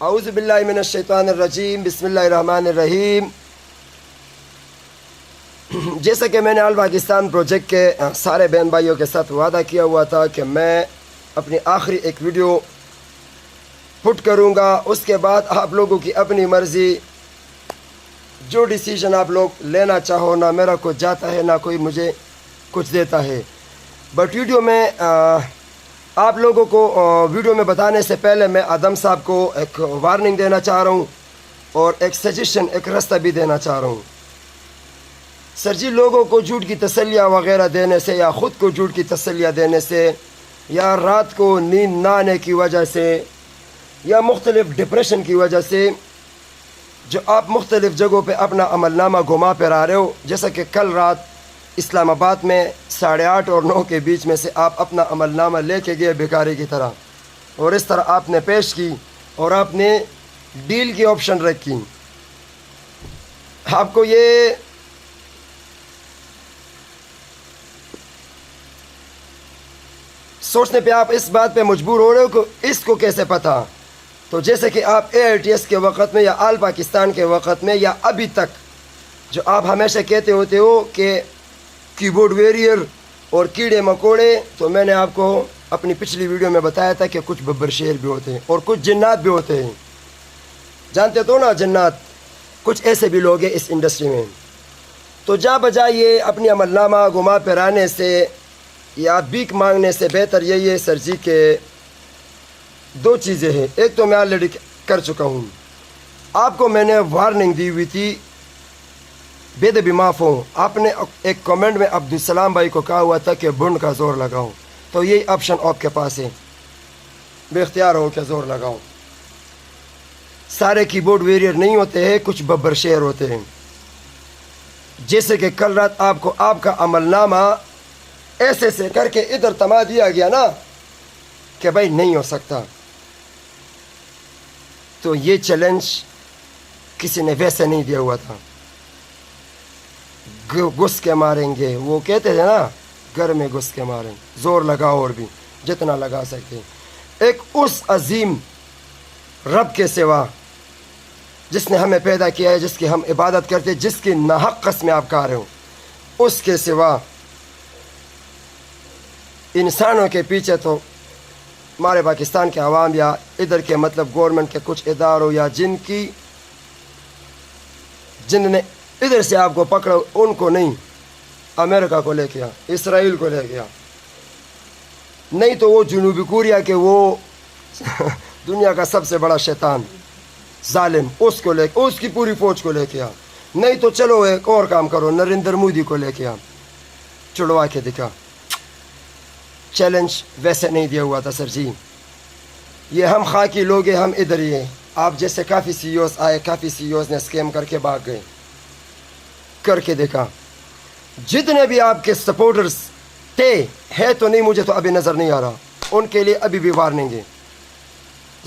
اعوذ باللہ من الشیطان الرجیم، بسم اللہ الرحمن الرحیم۔ جیسا کہ میں نے آل پاکستان پروجیکٹ کے سارے بہن بھائیوں کے ساتھ وعدہ کیا ہوا تھا کہ میں اپنی آخری ایک ویڈیو پٹ کروں گا، اس کے بعد آپ لوگوں کی اپنی مرضی، جو ڈیسیژن آپ لوگ لینا چاہو، نہ میرا کچھ جاتا ہے نہ کوئی مجھے کچھ دیتا ہے۔ بٹ ویڈیو میں آپ لوگوں کو ویڈیو میں بتانے سے پہلے میں آدم صاحب کو ایک وارننگ دینا چاہ رہا ہوں اور ایک سجیشن، ایک راستہ بھی دینا چاہ رہا ہوں۔ سر جی، لوگوں کو جھوٹ کی تسلیاں وغیرہ دینے سے یا خود کو جھوٹ کی تسلیاں دینے سے یا رات کو نیند نہ آنے کی وجہ سے یا مختلف ڈپریشن کی وجہ سے جو آپ مختلف جگہوں پہ اپنا عمل نامہ گھما پھر آ رہے ہو، جیسا کہ کل رات اسلام آباد میں 8:30 اور 9 کے بیچ میں سے آپ اپنا عمل نامہ لے کے گئے بیکاری کی طرح، اور اس طرح آپ نے پیش کی اور آپ نے ڈیل کی آپشن رکھی۔ آپ کو یہ سوچنے پہ آپ اس بات پہ مجبور ہو رہے ہو کہ اس کو کیسے پتہ۔ تو جیسے کہ آپ AITS کے وقت میں یا آل پاکستان کے وقت میں یا ابھی تک جو آپ ہمیشہ کہتے ہوتے ہو کہ کی بورڈ ویریئر اور کیڑے مکوڑے، تو میں نے آپ کو اپنی پچھلی ویڈیو میں بتایا تھا کہ کچھ ببر شیر بھی ہوتے ہیں اور کچھ جنات بھی ہوتے ہیں، جانتے تو نا جنات، کچھ ایسے بھی لوگ ہیں اس انڈسٹری میں۔ تو جا بجائے یہ اپنی عمل نامہ گھما پھرانے سے یا بھیک مانگنے سے بہتر یہی ہے سر جی کہ دو چیزیں ہیں۔ ایک تو میں آلریڈی کر چکا ہوں، آپ کو میں نے وارننگ دی ہوئی تھی، بے دبی معاف ہوں۔ آپ نے ایک کمنٹ میں عبدالسلام بھائی کو کہا ہوا تھا کہ بھنڈ کا زور لگاؤ، تو یہی آپشن آپ کے پاس ہے، بے اختیار ہو کہ زور لگاؤ۔ سارے کی بورڈ ویریئر نہیں ہوتے ہیں، کچھ ببر شیر ہوتے ہیں۔ جیسے کہ کل رات آپ کو آپ کا عمل نامہ ایسے سے کر کے ادھر تما دیا گیا نا کہ بھائی نہیں ہو سکتا، تو یہ چیلنج کسی نے ویسے نہیں دیا ہوا تھا، گھس کے ماریں گے، وہ کہتے تھے نا گھر میں گھس کے ماریں، زور لگاؤ اور بھی جتنا لگا سکتے۔ ایک اس عظیم رب کے سوا جس نے ہمیں پیدا کیا ہے، جس کی ہم عبادت کرتے، جس کی ناحق قسمیں آپ کھا رہے ہو، اس کے سوا انسانوں کے پیچھے تو ہمارے پاکستان کے عوام یا ادھر کے مطلب گورنمنٹ کے کچھ اداروں یا جن نے ادھر سے آپ کو پکڑا، ان کو نہیں، امریکہ کو لے کے آ، اسرائیل کو لے کے آ، نہیں تو وہ جنوبی کوریا کے وہ دنیا کا سب سے بڑا شیطان ظالم، اس کو لے کے، اس کی پوری فوج کو لے کے آ، نہیں تو چلو ایک اور کام کرو، نریندر مودی کو لے کے آ، چڑوا کے دکھا۔ چیلنج ویسے نہیں دیا ہوا تھا سر جی، یہ ہم خاکی لوگ ہیں، ہم ادھر ہی ہیں۔ آپ جیسے کافی سی اوز آئے، کافی سی اوز نے اسکیم کر کے بھاگ گئے، کر کے دیکھا۔ جتنے بھی آپ کے سپورٹرز تھے، ہے تو نہیں، مجھے تو ابھی نظر نہیں آ رہا، ان کے لیے ابھی بھی وارننگ ہے،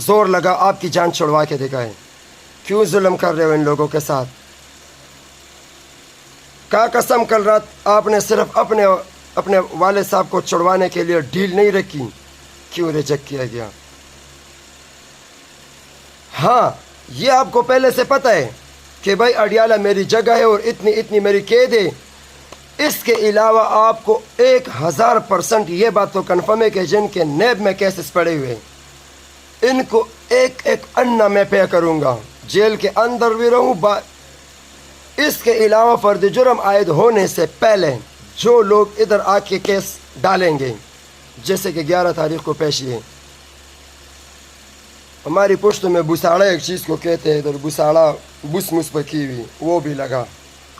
زور لگا آپ کی جان چھڑوا کے دکھائے۔ کیوں ظلم کر رہے ہو ان لوگوں کے ساتھ؟ کا قسم کل رات آپ نے صرف اپنے والد صاحب کو چھڑوانے کے لیے ڈیل نہیں رکھی، کیوں ریجیکٹ کیا گیا؟ ہاں، یہ آپ کو پہلے سے پتہ ہے کہ بھائی اڈیالہ میری جگہ ہے اور اتنی میری قید ہے۔ اس کے علاوہ آپ کو 1000% یہ بات تو کنفرم ہے کہ جن کے نیب میں کیسز پڑے ہوئے، ان کو ایک انا میں پے کروں گا، جیل کے اندر بھی رہوں۔ اس کے علاوہ فرد جرم عائد ہونے سے پہلے جو لوگ ادھر آ کے کیس ڈالیں گے، جیسے کہ 11 تاریخ کو پیشی ہے، ہماری پشت میں بساڑا ایک چیز کو کہتے ہیں، ادھر بساڑا بس مسبکی ہوئی، وہ بھی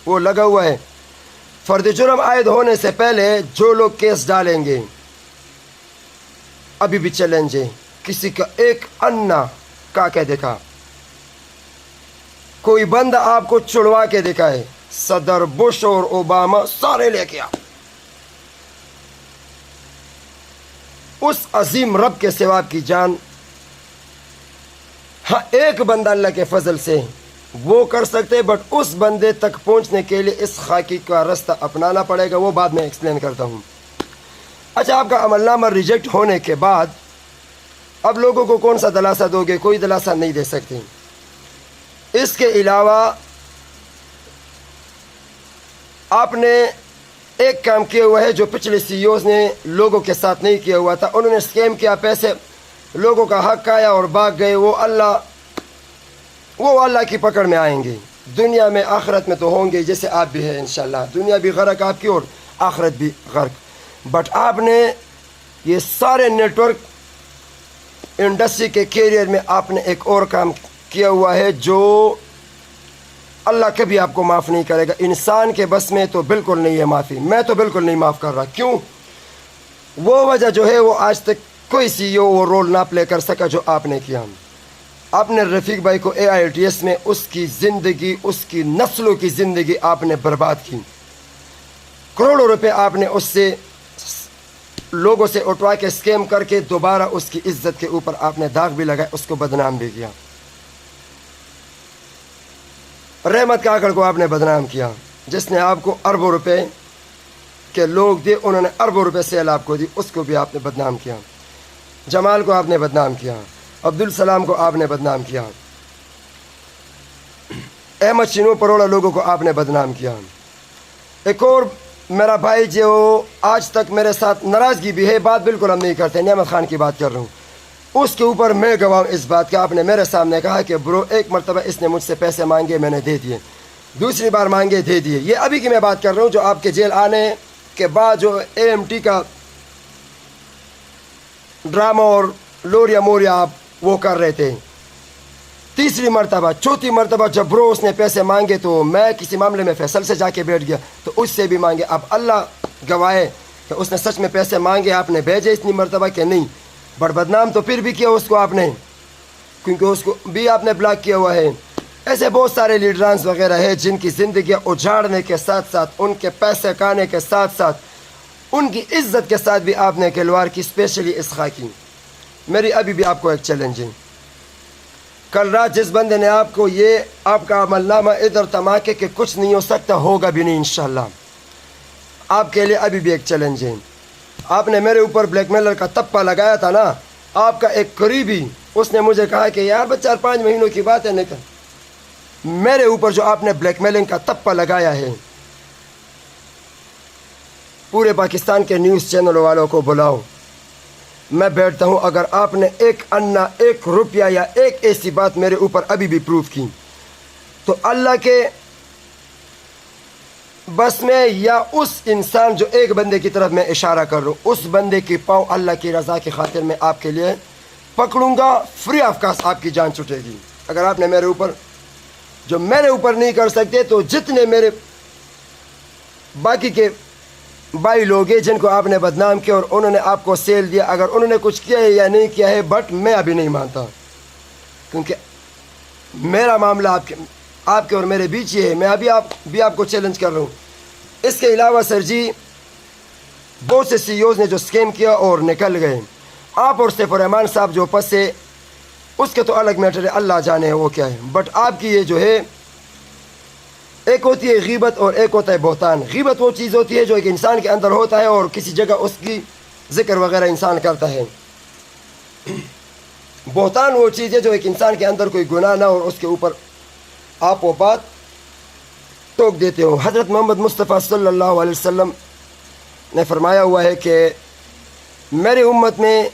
وہ لگا ہوا ہے۔ فرد جرم عائد ہونے سے پہلے جو لوگ کیس ڈالیں گے، ابھی بھی چیلنج ہے، کسی کا ایک انا کا کے دکھا، کوئی بندہ آپ کو چھڑوا کے دکھائے، صدر بش اور اوباما سارے لے کے آ، اس عظیم رب کے سوا آپ کی جان، ہاں ایک بندہ اللہ کے فضل سے وہ کر سکتے، بٹ اس بندے تک پہنچنے کے لیے اس خاکی کا راستہ اپنانا پڑے گا، وہ بعد میں ایکسپلین کرتا ہوں۔ اچھا، آپ کا عمل نامہ ریجیکٹ ہونے کے بعد اب لوگوں کو کون سا دلاسا دو گے؟ کوئی دلاسا نہیں دے سکتے۔ اس کے علاوہ آپ نے ایک کام کیا ہوا ہے جو پچھلے سی ایوز نے لوگوں کے ساتھ نہیں کیا ہوا تھا۔ انہوں نے اسکیم کیا، پیسے لوگوں کا حق کھایا اور بھاگ گئے۔ وہ اللہ کی پکڑ میں آئیں گے، دنیا میں آخرت میں تو ہوں گے، جیسے آپ بھی ہیں انشاءاللہ۔ دنیا بھی غرق آپ کی اور آخرت بھی غرق۔ بٹ آپ نے یہ سارے نیٹ ورک انڈسٹری کے کیریئر میں آپ نے ایک اور کام کیا ہوا ہے جو اللہ کبھی آپ کو معاف نہیں کرے گا۔ انسان کے بس میں تو بالکل نہیں ہے معافی، میں تو بالکل نہیں معاف کر رہا۔ کیوں؟ وہ وجہ جو ہے وہ آج تک کوئی سی ای او وہ رول نہ پلے کر سکا جو آپ نے کیا۔ آپ نے رفیق بھائی کو AITS میں اس کی زندگی، اس کی نسلوں کی زندگی آپ نے برباد کی۔ کروڑوں روپے آپ نے اس سے لوگوں سے اٹھوا کے اسکیم کر کے دوبارہ اس کی عزت کے اوپر آپ نے داغ بھی لگایا، اس کو بدنام بھی کیا۔ رحمت کاکڑ کو آپ نے بدنام کیا، جس نے آپ کو اربوں روپے کے لوگ دیے، انہوں نے اربوں روپے سیل آپ کو دی، اس کو بھی آپ نے بدنام کیا۔ جمال کو آپ نے بدنام کیا، عبدالسلام کو آپ نے بدنام کیا، احمد شنو پروڑا لوگوں کو آپ نے بدنام کیا۔ ایک اور میرا بھائی جو آج تک میرے ساتھ ناراضگی بھی ہے، بات بالکل ہم نہیں کرتے، نعمت خان کی بات کر رہا ہوں، اس کے اوپر میں گواہ اس بات کا۔ آپ نے میرے سامنے کہا کہ برو ایک مرتبہ اس نے مجھ سے پیسے مانگے، میں نے دے دیے، دوسری بار مانگے دے دیے۔ یہ ابھی کی میں بات کر رہا ہوں جو آپ کے جیل آنے کے بعد جو AMT کا ڈرامہ اور لوریا موریا آپ وہ کر رہے تھے۔ تیسری مرتبہ، چوتھی مرتبہ جب برو اس نے پیسے مانگے تو میں کسی معاملے میں فیصل سے جا کے بیٹھ گیا تو اس سے بھی مانگے۔ اب اللہ گواہ کہ اس نے سچ میں پیسے مانگے، آپ نے بھیجے اتنی مرتبہ کہ نہیں، بڑ بدنام تو پھر بھی کیا اس کو آپ نے، کیونکہ اس کو بھی آپ نے بلاک کیا ہوا ہے۔ ایسے بہت سارے لیڈرانس وغیرہ ہیں جن کی زندگیاں اجاڑنے کے ساتھ ساتھ، ان کے پیسے کھانے کے ساتھ ساتھ، ان کی عزت کے ساتھ بھی آپ نے کھلواڑ کی، اسپیشلی اسخا کی۔ میری ابھی بھی آپ کو ایک چیلنج ہے، کل رات جس بندے نے آپ کو یہ آپ کا عمل نامہ ادھر تما کے کہ کچھ نہیں ہو سکتا، ہوگا بھی نہیں انشاءاللہ، آپ کے لیے ابھی بھی ایک چیلنج ہے۔ آپ نے میرے اوپر بلیک میلر کا تپا لگایا تھا نا، آپ کا ایک قریبی اس نے مجھے کہا کہ یار بس 4-5 مہینوں کی بات ہے، نکل میرے اوپر جو آپ نے بلیک میلنگ کا تپا لگایا ہے، پورے پاکستان کے نیوز چینل والوں کو بلاؤ، میں بیٹھتا ہوں، اگر آپ نے ایک انا، ایک روپیہ یا ایک ایسی بات میرے اوپر ابھی بھی پروف کی تو اللہ کے بس میں، یا اس انسان جو ایک بندے کی طرف میں اشارہ کر رہا ہوں، اس بندے کی پاؤں اللہ کی رضا کی خاطر میں آپ کے لیے پکڑوں گا، فری آف کاسٹ آپ کی جان چھوٹے گی۔ اگر آپ نے میرے اوپر جو میرے اوپر نہیں کر سکتے تو جتنے میرے باقی کے بھائی لوگ ہیں جن کو آپ نے بدنام کیا اور انہوں نے آپ کو سیل دیا، اگر انہوں نے کچھ کیا ہے یا نہیں کیا ہے، بٹ میں ابھی نہیں مانتا، کیونکہ میرا معاملہ آپ کے اور میرے بیچ ہی ہے۔ میں ابھی آپ کو چیلنج کر رہا ہوں۔ اس کے علاوہ سر جی بہت سے سی ایوز نے جو اسکیم کیا اور نکل گئے، آپ اور سیف الرحمان صاحب جو پس سے، اس کے تو الگ میٹر ہے، اللہ جانے وہ کیا ہے، بٹ آپ کی یہ جو ہے، ایک ہوتی ہے غیبت اور ایک ہوتا ہے بہتان۔ غیبت وہ چیز ہوتی ہے جو ایک انسان کے اندر ہوتا ہے اور کسی جگہ اس کی ذکر وغیرہ انسان کرتا ہے۔ بہتان وہ چیز ہے جو ایک انسان کے اندر کوئی گناہ نہ اور اس کے اوپر آپ وہ بات ٹوک دیتے ہو۔ حضرت محمد مصطفیٰ صلی اللہ علیہ وسلم نے فرمایا ہوا ہے کہ میرے امت میں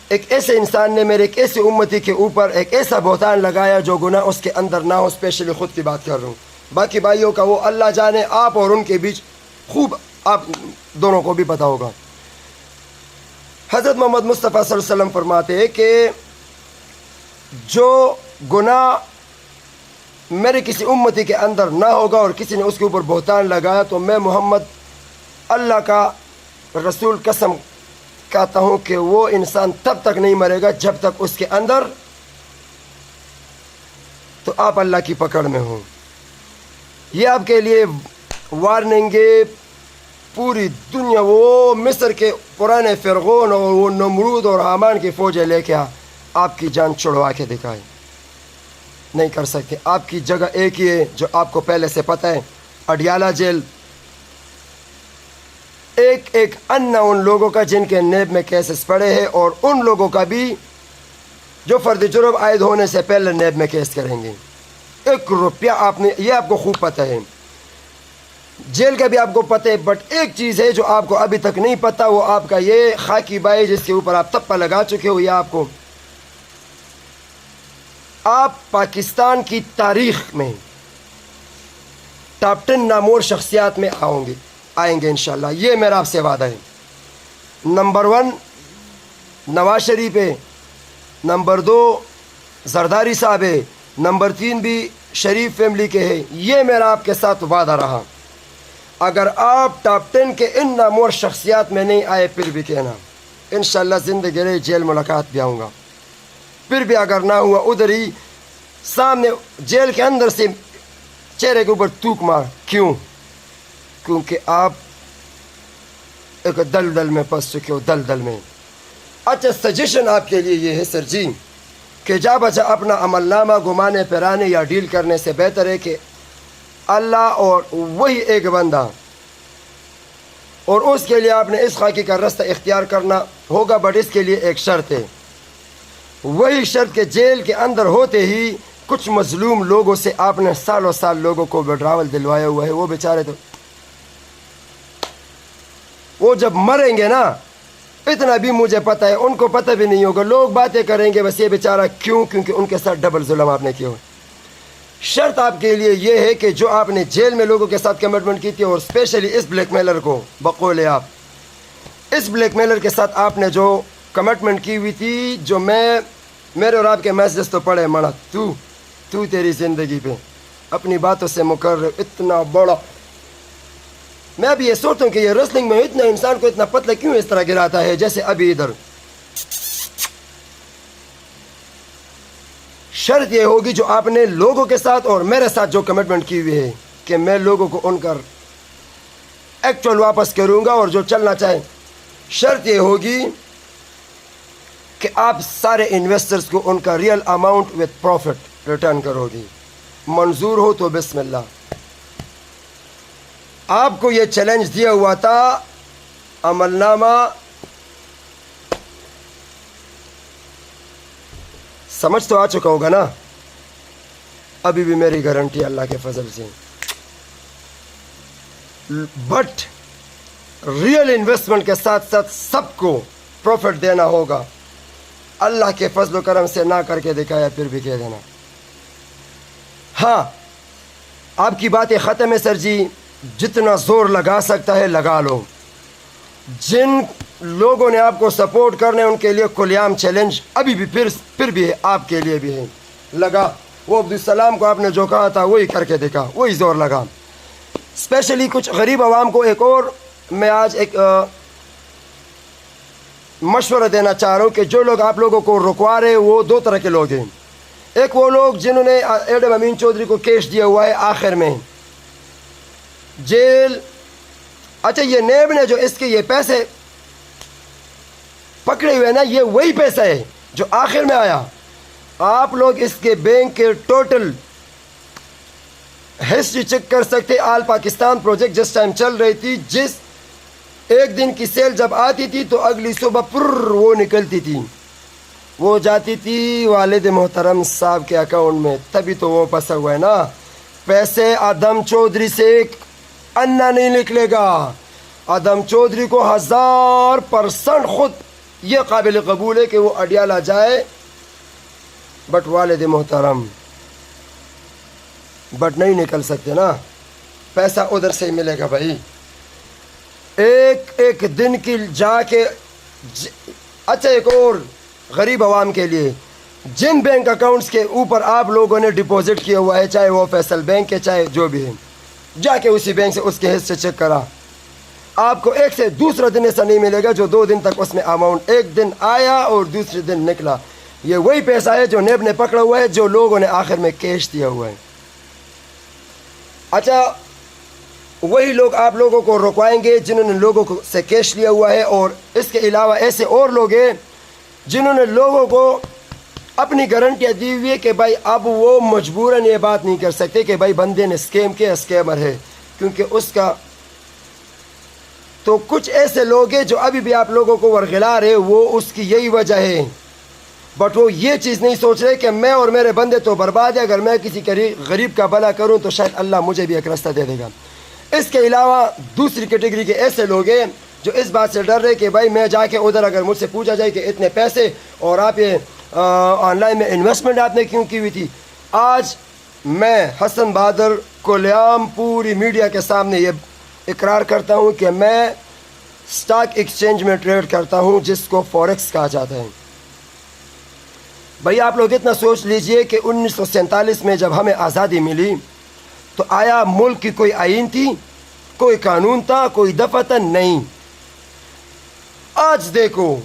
ایک ایسے انسان نے میرے ایک ایسی امتی کے اوپر ایک ایسا بہتان لگایا جو گناہ اس کے اندر نہ ہو، اسپیشلی خود کی بات کر رہا ہوں، باقی بھائیوں کا وہ اللہ جانے، آپ اور ان کے بیچ خوب آپ دونوں کو بھی پتہ ہوگا۔ حضرت محمد مصطفیٰ صلی اللہ علیہ وسلم فرماتے ہیں کہ جو گناہ میرے کسی امتی کے اندر نہ ہوگا اور کسی نے اس کے اوپر بہتان لگایا تو میں محمد اللہ کا رسول قسم کہتا ہوں کہ وہ انسان تب تک نہیں مرے گا جب تک اس کے اندر تو آپ اللہ کی پکڑ میں ہوں۔ یہ آپ کے لیے وارننگ ہے، پوری دنیا وہ مصر کے پرانے فرعون اور وہ نمرود اور حامان کی فوجیں لے کے آپ کی جان چھڑوا کے دکھائے، نہیں کر سکتے۔ آپ کی جگہ ایک ہی ہے جو آپ کو پہلے سے پتہ ہے، اڈیالہ جیل، ایک ایک انا ان لوگوں کا جن کے نیب میں کیسز پڑے ہیں، اور ان لوگوں کا بھی جو فرد جرم عائد ہونے سے پہلے نیب میں کیس کریں گے۔ 1 روپیہ آپ نے، یہ آپ کو خوب پتہ ہے، جیل کا بھی آپ کو پتہ ہے، بٹ ایک چیز ہے جو آپ کو ابھی تک نہیں پتہ، وہ آپ کا یہ خاکی بائی جس کے اوپر آپ تپا لگا چکے ہو، یہ آپ پاکستان کی تاریخ میں ٹاپ 10 نامور شخصیات میں آئیں گے انشاءاللہ، یہ میرا آپ سے وعدہ ہے۔ نمبر 1 نواز شریف ہے، نمبر 2 زرداری صاحب ہے، نمبر 3 بھی شریف فیملی کے ہیں، یہ میرا آپ کے ساتھ وعدہ رہا۔ اگر آپ ٹاپ 10 کے ان نامور شخصیات میں نہیں آئے پھر بھی کہنا، انشاءاللہ زندگی رہی جیل ملاقات بھی آؤں گا۔ پھر بھی اگر نہ ہوا ادھر ہی سامنے جیل کے اندر سے چہرے کے اوپر تھوک مار، کیوں؟ کیونکہ آپ ایک دلدل میں پھنس چکے ہو، دلدل میں۔ اچھا سجیشن آپ کے لیے یہ ہے سر جی کہ جا بچا اپنا عمل نامہ گھمانے پھرانے یا ڈیل کرنے سے بہتر ہے کہ اللہ اور وہی ایک بندہ، اور اس کے لیے آپ نے اس خاکی کا رستہ اختیار کرنا ہوگا، بٹ اس کے لیے ایک شرط ہے، وہی شرط کہ جیل کے اندر ہوتے ہی کچھ مظلوم لوگوں سے آپ نے سالوں سال لوگوں کو وڈراول دلوایا ہوا ہے، وہ بیچارے تو وہ جب مریں گے نا، اتنا بھی مجھے پتہ ہے ان کو پتہ بھی نہیں ہوگا، لوگ باتیں کریں گے بس یہ بیچارہ کیوں، کیونکہ ان کے ساتھ ڈبل ظلم آپ نے کیا ہو۔ شرط آپ کے لیے یہ ہے کہ جو آپ نے جیل میں لوگوں کے ساتھ کمٹمنٹ کی تھی، اور اسپیشلی اس بلیک میلر کو، بقول آپ اس بلیک میلر کے ساتھ آپ نے جو کمٹمنٹ کی ہوئی تھی، جو میرے اور آپ کے میسیجز تو پڑھے مڑا، تو تیری زندگی پہ اپنی باتوں سے مقرر اتنا بڑا، میں ابھی یہ سوچتا ہوں کہ یہ ریسلنگ میں اتنا انسان کو اتنا پتلا کیوں اس طرح گراتا ہے، جیسے ابھی ادھر۔ شرط یہ ہوگی جو آپ نے لوگوں کے ساتھ اور میرے ساتھ جو کمٹمنٹ کی ہوئی ہے کہ میں لوگوں کو ان کا ایکچوئل واپس کروں گا، اور جو چلنا چاہے، شرط یہ ہوگی کہ آپ سارے انویسٹرز کو ان کا real amount with profit return کرو گی۔ منظور ہو تو بسم اللہ۔ آپ کو یہ چیلنج دیا ہوا تھا، عمل نامہ سمجھ تو آ چکا ہوگا نا، ابھی بھی میری گارنٹی اللہ کے فضل سے، بٹ ریئل انویسٹمنٹ کے ساتھ ساتھ سب کو پروفٹ دینا ہوگا۔ اللہ کے فضل و کرم سے نہ کر کے دکھایا پھر بھی کہہ دینا۔ ہاں آپ کی باتیں ختم ہے سر جی، جتنا زور لگا سکتا ہے لگا لو۔ جن لوگوں نے آپ کو سپورٹ کرنے ان کے لیے کلیام چیلنج ابھی بھی پھر بھی ہے، آپ کے لیے بھی ہے، لگا۔ وہ عبدالسلام کو آپ نے جو کہا تھا وہی کر کے دکھا، وہی زور لگا۔ اسپیشلی کچھ غریب عوام کو ایک اور میں آج ایک مشورہ دینا چاہ رہا ہوں کہ جو لوگ آپ لوگوں کو رکوا رہے وہ 2 طرح کے لوگ ہیں۔ ایک وہ لوگ جنہوں نے ایڈم امین چودھری کو کیش دیا ہوا ہے آخر میں جیل، اچھا یہ نیب نے جو اس کے یہ پیسے پکڑے ہوئے نا، یہ وہی پیسہ ہے جو آخر میں آیا۔ آپ لوگ اس کے بینک کے ٹوٹل ہسٹری چیک کر سکتے۔ آل پاکستان پروجیکٹ جس ٹائم چل رہی تھی، جس ایک دن کی سیل جب آتی تھی تو اگلی صبح وہ نکلتی تھی، وہ جاتی تھی والد محترم صاحب کے اکاؤنٹ میں، تبھی تو وہ پھنسا ہوا ہے نا۔ پیسے آدم چودھری سے انا نہیں نکلے گا، آدم چودھری کو 1000% خود یہ قابل قبول ہے کہ وہ اڈیالہ جائے، بٹ والد محترم بٹ نہیں نکل سکتے نا، پیسہ ادھر سے ہی ملے گا بھائی۔ ایک دن کی جا کے اچھا ایک اور غریب عوام کے لیے، جن بینک اکاؤنٹس کے اوپر آپ لوگوں نے ڈپوزٹ کیا ہوا ہے، چاہے وہ فیصل بینک ہے چاہے جو بھی ہے، جا کے اسی بینک سے اس کے حصے چیک کرا، آپ کو ایک سے دوسرا دن ایسا نہیں ملے گا جو 2 دن تک اس میں اماؤنٹ ایک دن آیا اور دوسرے دن نکلا۔ یہ وہی پیسہ ہے جو نیب نے پکڑا ہوا ہے، جو لوگوں نے آخر میں کیش دیا ہوا ہے۔ اچھا وہی لوگ آپ لوگوں کو رکوائیں گے جنہوں نے لوگوں کو سے کیش لیا ہوا ہے، اور اس کے علاوہ ایسے اور لوگ ہیں جنہوں نے لوگوں کو اپنی گارنٹیاں دی ہوئی ہے کہ بھائی اب وہ مجبوراً یہ بات نہیں کر سکتے کہ بھائی بندے نے اسکیم کیا، اسکیمر ہے، کیونکہ اس کا تو کچھ ایسے لوگ ہیں جو ابھی بھی آپ لوگوں کو ورغلا رہے، وہ اس کی یہی وجہ ہے، بٹ وہ یہ چیز نہیں سوچ رہے کہ میں اور میرے بندے تو برباد ہے، اگر میں کسی غریب کا بھلا کروں تو شاید اللہ مجھے بھی ایک راستہ دے دے گا۔ اس کے علاوہ دوسری کیٹیگری کے ایسے لوگ ہیں جو اس بات سے ڈر رہے کہ بھائی میں جا کے ادھر اگر مجھ سے پوچھا جائے کہ اتنے پیسے اور آپ یہ آن لائن میں انویسٹمنٹ آپ نے کیوں کی ہوئی تھی، آج میں حسن بہادر کولیام پوری میڈیا کے سامنے یہ اقرار کرتا ہوں کہ میں سٹاک ایکسچینج میں ٹریڈ کرتا ہوں، جس کو فوریکس کہا جاتا ہے۔ بھئی آپ لوگ اتنا سوچ لیجئے کہ 1947 میں جب ہمیں آزادی ملی تو آیا ملک کی کوئی آئین تھی، کوئی قانون تھا، کوئی دفتر نہیں۔ آج دیکھو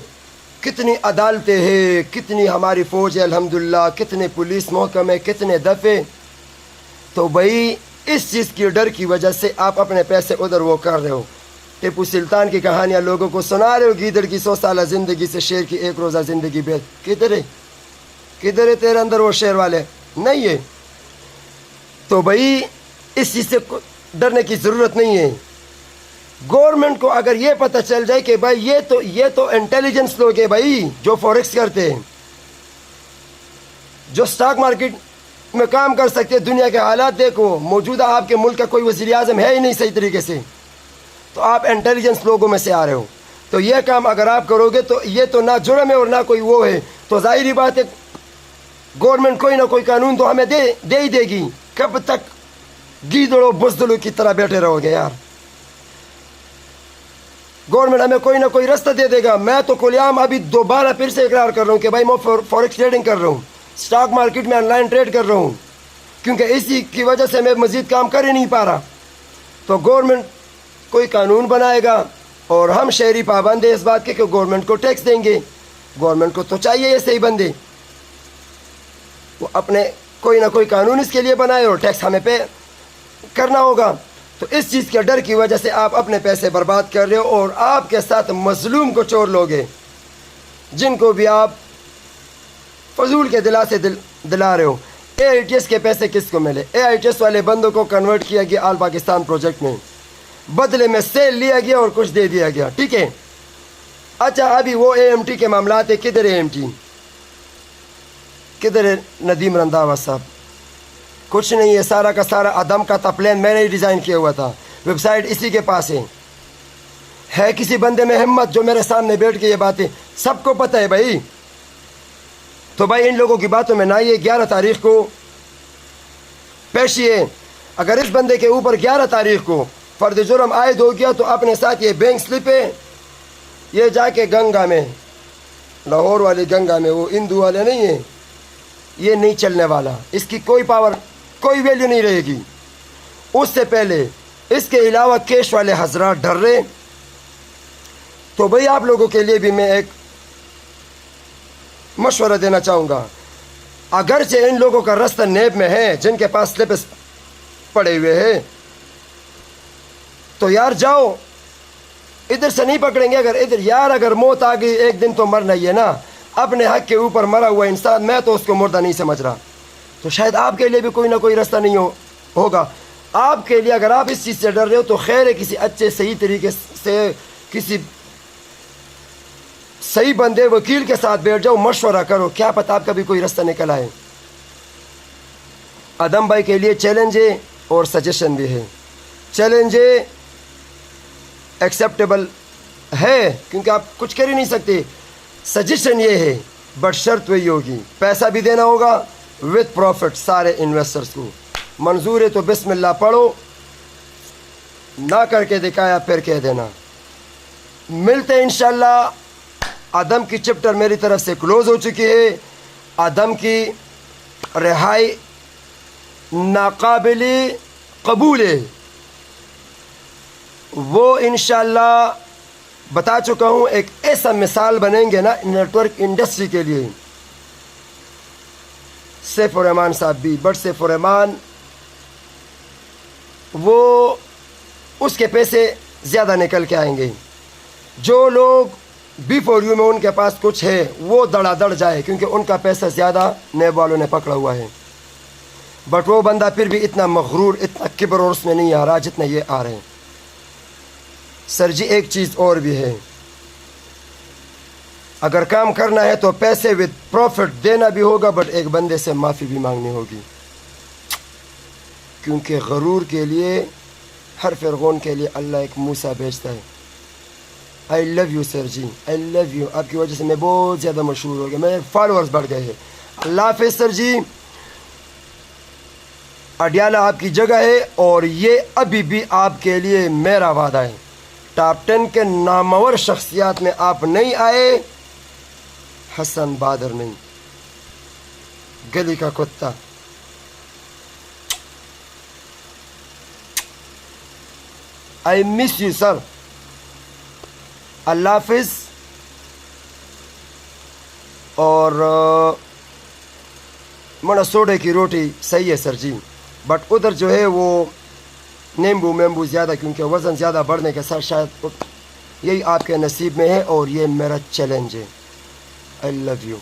کتنی عدالتیں ہیں، کتنی ہماری فوج ہے الحمدللہ، کتنے پولیس محکمے، کتنے دفعے۔ تو بھئی اس چیز کی ڈر کی وجہ سے آپ اپنے پیسے ادھر وہ کر رہے ہو، ٹیپو سلطان کی کہانیاں لوگوں کو سنا رہے ہو، گیدڑ کی 100 سالہ زندگی سے شیر کی 1 روزہ زندگی بہتر۔ کدھر ہے تیرے اندر وہ شیر والے؟ نہیں ہے۔ تو بھئی اس چیز سے ڈرنے کی ضرورت نہیں ہے۔ گورنمنٹ کو اگر یہ پتہ چل جائے کہ بھائی یہ تو انٹیلیجنس لوگ ہیں بھائی جو فوریکس کرتے ہیں، جو سٹاک مارکیٹ میں کام کر سکتے، دنیا کے حالات دیکھو، موجودہ آپ کے ملک کا کوئی وزیر اعظم ہے ہی نہیں صحیح طریقے سے، تو آپ انٹیلیجنس لوگوں میں سے آ رہے ہو، تو یہ کام اگر آپ کرو گے تو یہ تو نہ جرم ہے اور نہ کوئی وہ ہے، تو ظاہری بات ہے گورنمنٹ کوئی نہ کوئی قانون تو ہمیں دے ہی دے گی۔ کب تک گیدڑوں بزدلوں کی طرح بیٹھے رہو گے یار؟ گورنمنٹ ہمیں کوئی نہ کوئی راستہ دے دے گا۔ میں تو کولیام ابھی دوبارہ پھر سے اقرار کر رہا ہوں کہ بھائی میں فوریکس ٹریڈنگ کر رہا ہوں، سٹاک مارکیٹ میں آن لائن ٹریڈ کر رہا ہوں، کیونکہ اسی کی وجہ سے میں مزید کام کر ہی نہیں پا رہا۔ تو گورنمنٹ کوئی قانون بنائے گا اور ہم شہری پابند ہیں اس بات کے کہ گورنمنٹ کو ٹیکس دیں گے۔ گورنمنٹ کو تو چاہیے ایسے ہی بندے وہ اپنے کوئی نہ کوئی قانون اس کے لیے بنائے اور ٹیکس ہمیں پے کرنا ہوگا۔ تو اس چیز کے ڈر کی وجہ سے آپ اپنے پیسے برباد کر رہے ہو اور آپ کے ساتھ مظلوم کو چور لوگے، جن کو بھی آپ فضول کے دلاسے دلا رہے ہو۔ اے آئی ٹی ایس کے پیسے کس کو ملے؟ اے آئی ٹی ایس والے بندوں کو کنورٹ کیا گیا آل پاکستان پروجیکٹ میں، بدلے میں سیل لیا گیا اور کچھ دے دیا گیا، ٹھیک ہے۔ اچھا ابھی وہ اے ایم ٹی کے معاملات ہیں، کدھر اے ایم ٹی؟ کدھر ہے ندیم رنداوا صاحب؟ کچھ نہیں ہے، سارا کا سارا عدم کا تھا پلان، میں نے ہی ڈیزائن کیا ہوا تھا، ویب سائٹ اسی کے پاس ہے کسی بندے میں ہمت جو میرے سامنے بیٹھ کے یہ باتیں سب کو پتہ ہے بھائی؟ تو بھائی ان لوگوں کی باتوں میں نہ آئیے۔ 11 تاریخ کو پیشی ہے، اگر اس بندے کے اوپر 11 تاریخ کو فرد جرم عائد ہو گیا تو اپنے ساتھ یہ بینک سلپ ہے، یہ جا کے گنگا میں، لاہور والی گنگا میں، وہ ہندو والے نہیں ہیں، یہ نہیں چلنے والا، اس کی کوئی پاور کوئی ویلیو نہیں رہے گی۔ اس سے پہلے اس کے علاوہ کیش والے حضرات ڈر رہے، تو بھئی آپ لوگوں کے لیے بھی میں ایک مشورہ دینا چاہوں گا، اگرچہ ان لوگوں کا راستہ نیب میں ہے، جن کے پاس سلپس پڑے ہوئے ہیں، تو یار جاؤ، ادھر سے نہیں پکڑیں گے، اگر موت آ گئی ایک دن تو مرنا ہی ہے نا۔ اپنے حق کے اوپر مرا ہوا انسان، میں تو اس کو مردہ نہیں سمجھ رہا، تو شاید آپ کے لیے بھی کوئی نہ کوئی راستہ نہیں ہوگا آپ کے لیے۔ اگر آپ اس چیز سے ڈر رہے ہو تو خیر ہے، کسی اچھے صحیح طریقے سے کسی صحیح بندے وکیل کے ساتھ بیٹھ جاؤ، مشورہ کرو، کیا پتہ آپ کا بھی کوئی راستہ نکل آئے۔ ادم بھائی کے لیے چیلنج ہے اور سجیشن بھی ہے۔ چیلنج ہے، ایکسیپٹیبل ہے کیونکہ آپ کچھ کر ہی نہیں سکتے۔ سجیشن یہ ہے، بٹ شرط وہی ہوگی، پیسہ بھی دینا ہوگا وتھ پروفٹ سارے انویسٹرز کو۔ منظور ہے تو بسم اللہ پڑھو، نہ کر کے دکھایا پھر کہہ دینا۔ ملتے ہیں انشاءاللہ۔ آدم کی چپٹر میری طرف سے کلوز ہو چکی ہے۔ آدم کی رہائی ناقابل قبول ہے، وہ انشاءاللہ بتا چکا ہوں۔ ایک ایسا مثال بنیں گے نا نیٹورک انڈسٹری کے لیے، سیف الرحمان صاحب بھی، بٹ سیف الرحمان وہ اس کے پیسے زیادہ نکل کے آئیں گے۔ جو لوگ B4U میں ان کے پاس کچھ ہے وہ دڑا دڑ جائے، کیونکہ ان کا پیسہ زیادہ نیب والوں نے پکڑا ہوا ہے، بٹ وہ بندہ پھر بھی اتنا مغرور، اتنا کبر اور اس میں نہیں آ رہا جتنا یہ آ رہے ہیں۔ سر جی ایک چیز اور بھی ہے، اگر کام کرنا ہے تو پیسے وتھ پروفٹ دینا بھی ہوگا، بٹ ایک بندے سے معافی بھی مانگنی ہوگی، کیونکہ غرور کے لیے، ہر فرعون کے لیے اللہ ایک موسیٰ بھیجتا ہے۔ آئی love you sir G, I love you, آپ کی وجہ سے میں بہت زیادہ مشہور ہو گیا، میرے فالورز بڑھ گئے ہیں۔ اللہ حافظ سر جی، اڈیالہ آپ کی جگہ ہے، اور یہ ابھی بھی آپ کے لیے میرا وعدہ ہے، ٹاپ 10 کے نامور شخصیات میں آپ نہیں آئے، حسن بادر نہیں، گلی کا کتا۔ آئی مس یو سر، اللہ حافظ۔ اور منا سوڈے کی روٹی صحیح ہے سر جی، بٹ ادھر جو ہے وہ نیمبو زیادہ، کیونکہ وزن زیادہ بڑھنے کے ساتھ شاید یہی آپ کے نصیب میں ہے، اور یہ میرا چیلنج ہے۔ آئی لو یو۔